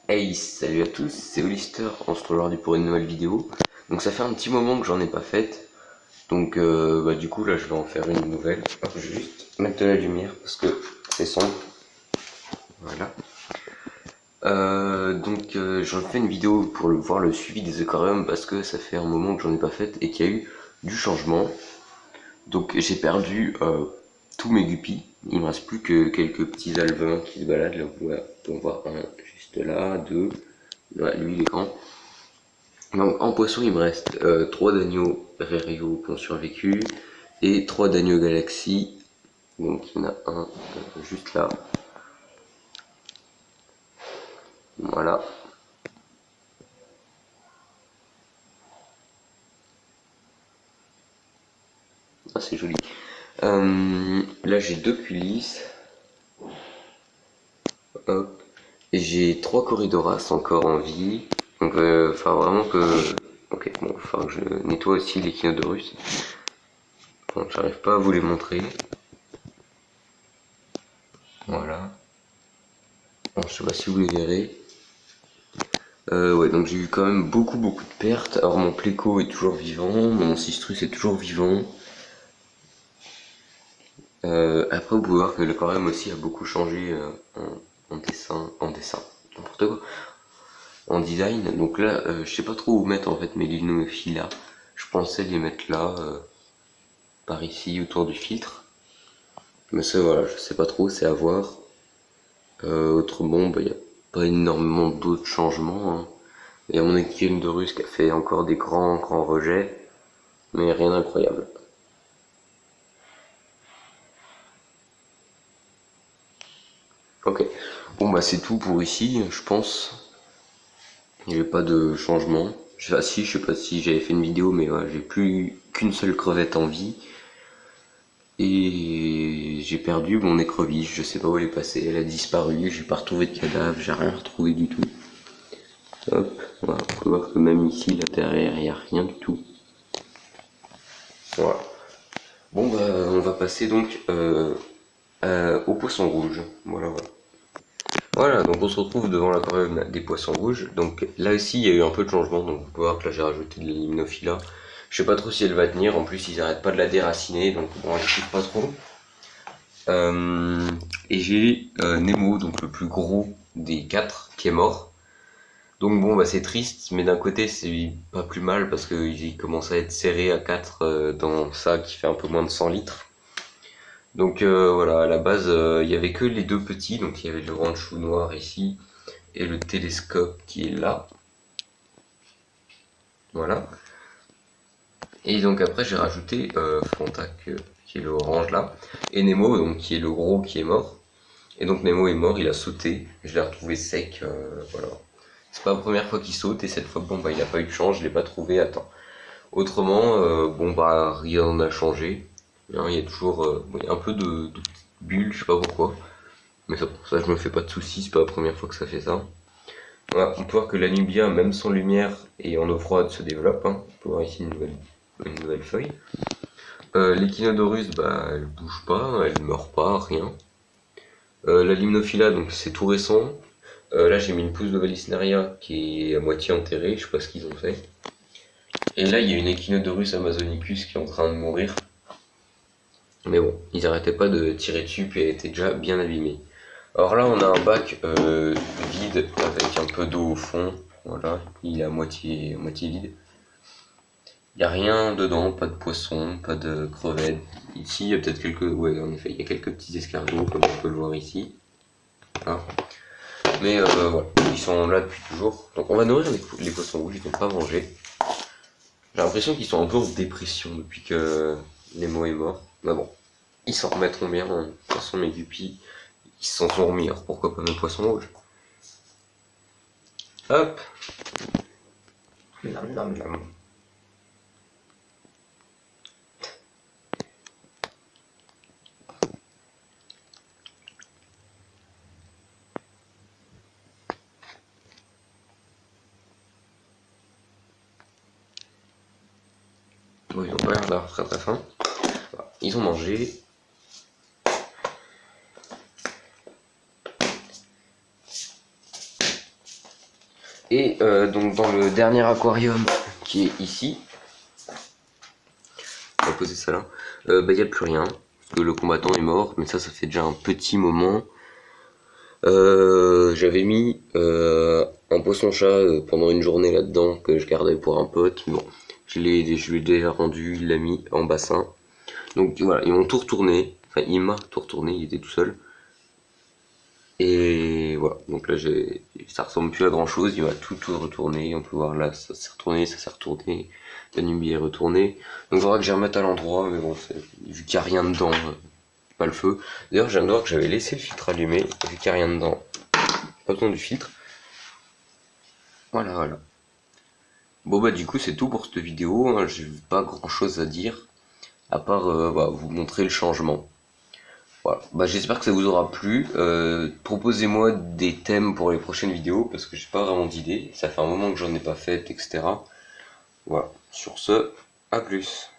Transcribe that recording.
Hey, salut à tous, c'est Hollister, on se retrouve aujourd'hui pour une nouvelle vidéo. Donc ça fait un petit moment que j'en ai pas faite, donc du coup là je vais en faire une nouvelle. Hop, je vais juste mettre de la lumière parce que c'est sombre. Voilà. J'en fais une vidéo pour voir le suivi des aquariums parce que ça fait un moment que j'en ai pas fait et qu'il y a eu du changement. Donc j'ai perdu tous mes guppies, il me reste plus que quelques petits alevins qui se baladent. Là, on peut en voir un juste là, deux, ouais, lui il est grand. Donc en poisson, il me reste 3 d'agneaux Rerio qui ont survécu et 3 d'agneaux Galaxy. Donc il y en a un juste là. Voilà. Ah, c'est joli. Là j'ai 2 culisses. Hop. Et j'ai 3 Corridoras encore en vie. Donc vraiment que. Ok, bon, il va falloir que je nettoie aussi les Echinodorus. Bon, j'arrive pas à vous les montrer. Voilà. Bon, je sais pas si vous les verrez. Ouais, donc j'ai eu quand même beaucoup de pertes. Alors mon Pléco est toujours vivant, mon Cistrus est toujours vivant. Après vous pouvez voir que l'aquarium aussi a beaucoup changé en dessin, n'importe quoi, en design. Donc là, je sais pas trop où mettre en fait mes Linophila. Je pensais les mettre là, par ici, autour du filtre. Mais ça voilà, je sais pas trop, c'est à voir. Autrement, il n'y a pas énormément d'autres changements, hein. Il y a mon équilibre de russe qui a fait encore des grands rejets, mais rien d'incroyable. Ok, bon bah c'est tout pour ici, je pense. Il n'y avait pas de changement. Ah si, je sais pas si j'avais fait une vidéo, mais ouais, j'ai plus qu'une seule crevette en vie. Et j'ai perdu mon écrevisse, je sais pas où elle est passée, elle a disparu, j'ai pas retrouvé de cadavre, j'ai rien retrouvé du tout. Hop, voilà, on peut voir que même ici, là derrière, il n'y a rien du tout. Voilà. Bon bah on va passer donc au poisson rouge. Voilà, voilà. Voilà, donc on se retrouve devant l'aquarium des poissons rouges. Donc là aussi, il y a eu un peu de changement. Donc vous pouvez voir que là, j'ai rajouté de l'hyménophila. Je sais pas trop si elle va tenir. En plus, ils arrêtent pas de la déraciner. Donc bon, elle ne pas trop. Et j'ai Nemo, donc le plus gros des quatre, qui est mort. Donc bon, bah c'est triste. Mais d'un côté, c'est pas plus mal parce qu'il commence à être serré à 4 dans ça qui fait un peu moins de 100 litres. Donc voilà, à la base, il y avait que les deux petits. Donc il y avait le ranchou noir ici et le télescope qui est là. Voilà. Et donc après j'ai rajouté Frontac qui est le orange là. Et Nemo donc qui est le gros qui est mort. Et donc Nemo est mort, il a sauté. Je l'ai retrouvé sec. Voilà. C'est pas la première fois qu'il saute et cette fois bon bah il a pas eu de chance, je l'ai pas trouvé à temps. Autrement, bon bah rien n'a changé. Hein, il y a toujours bon, il y a un peu de petites bulles, je sais pas pourquoi. Mais ça je me fais pas de soucis, c'est pas la première fois que ça fait ça. Voilà, on peut voir que la Nubia, même sans lumière et en eau froide, se développe, hein. On peut voir ici une nouvelle feuille. L'Echinodorus, bah, elle bouge pas, elle meurt pas, rien. La Limnophila, donc c'est tout récent. Là, j'ai mis une pousse de Valisneria qui est à moitié enterrée, je sais pas ce qu'ils ont fait. Et là, il y a une Echinodorus amazonicus qui est en train de mourir. Mais bon, ils arrêtaient pas de tirer dessus, puis elle était déjà bien abîmée. Alors là, on a un bac vide avec un peu d'eau au fond. Voilà, il est à moitié vide. Il n'y a rien dedans, pas de poisson, pas de crevettes. Ici, il y a peut-être quelques. Ouais, en effet, il y a quelques petits escargots, comme on peut le voir ici. Hein. Mais voilà, ils sont là depuis toujours. Donc on va nourrir les poissons rouges, ils n'ont pas mangé. J'ai l'impression qu'ils sont un peu en dépression depuis que Nemo est mort. Mais bon, ils s'en remettront bien. Hein. De toute façon, mes guppies, ils s'en sont remis. Alors pourquoi pas mes poissons rouges? Hop. Nam, nam, nam. Bon, ils ont pas l'air d'avoir très faim. Voilà. Ils ont mangé. Et donc dans le dernier aquarium qui est ici, on va poser ça là, il n'y a plus rien, parce que le combattant est mort, mais ça fait déjà un petit moment. J'avais mis un poisson-chat pendant une journée là-dedans, que je gardais pour un pote, mais bon, je lui ai déjà rendu, il l'a mis en bassin. Donc voilà, ils m'ont tout retourné, enfin il m'a tout retourné, il était tout seul. Et voilà, donc là ça ressemble plus à grand chose, il va tout retourner, on peut voir là ça s'est retourné, la nuit est retournée. Donc il faudra que j'y remette à l'endroit, mais bon, vu qu'il n'y a rien dedans, pas le feu. D'ailleurs je viens de voir que j'avais laissé le filtre allumé, vu qu'il n'y a rien dedans, pas besoin du filtre. Voilà. Bon bah du coup c'est tout pour cette vidéo, hein. J'ai pas grand chose à dire, à part vous montrer le changement. Voilà, bah, j'espère que ça vous aura plu. Proposez-moi des thèmes pour les prochaines vidéos parce que j'ai pas vraiment d'idées. Ça fait un moment que j'en ai pas fait, etc. Voilà, sur ce, à plus.